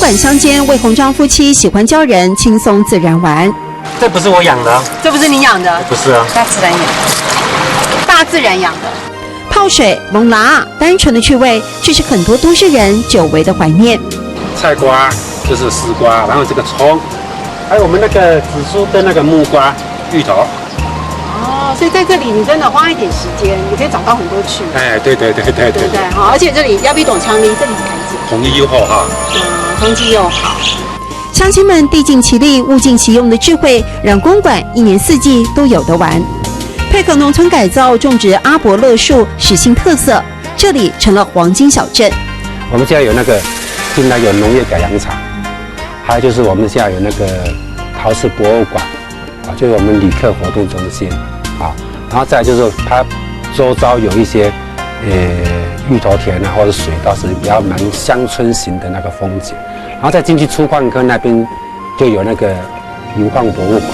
馆乡间，魏鸿章夫妻喜欢教人轻松自然玩。这不是我养的啊，这不是你养的？不是啊，大自然养的。大自然养的。泡水、蒙拉，单纯的趣味，却是很多都市人久违的怀念。菜瓜就是丝瓜，然后这个葱，还有我们那个紫苏跟那个木瓜、芋头。哦，所以在这里你真的花一点时间，你可以找到很多趣。哎，对，好，而且这里要比懂枪哩，这里很干净，统一又好哈。空气又好。乡亲们地尽其力、物尽其用的智慧，让公馆一年四季都有得玩。配合农村改造种植阿伯乐树，实新特色，这里成了黄金小镇。我们现在有那个，现在有农业改良场，还有就是我们现在有那个陶瓷博物馆，啊，就是我们旅客活动中心，啊，然后再来就是它周遭有一些，芋头田啊或者水稻是比较蛮乡村型的那个风景，然后再进去出矿科那边就有那个油矿博物馆。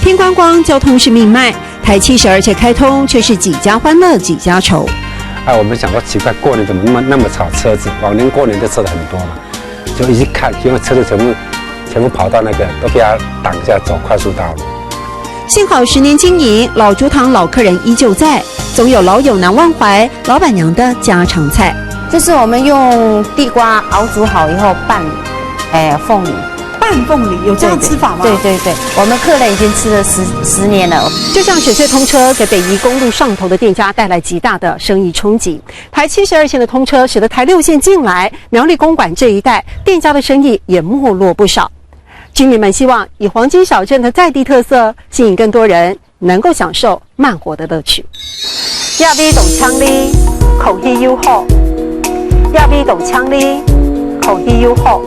天观光交通是命脉。台70，而且开通，却是几家欢乐几家愁。哎，我们想说奇怪，过年怎么那么吵车子？往年过年的车子很多嘛，就一看，因为车子全部跑到那个，都被他挡下走快速道路。幸好10年经营，老竹堂老客人依旧在，总有老友难忘怀老板娘的家常菜。这是我们用地瓜熬煮好以后拌，凤梨。拌凤梨有这样吃法吗？对，我们客人已经吃了10年了。就像雪隧通车给北宜公路上头的店家带来极大的生意冲击。台72线的通车使得台6线进来，苗栗公馆这一带店家的生意也没落不少。居民们希望以黄金小镇的在地特色，吸引更多人能够享受慢活的乐趣。要比懂枪哩，口气优好；要比懂枪哩，口气优好。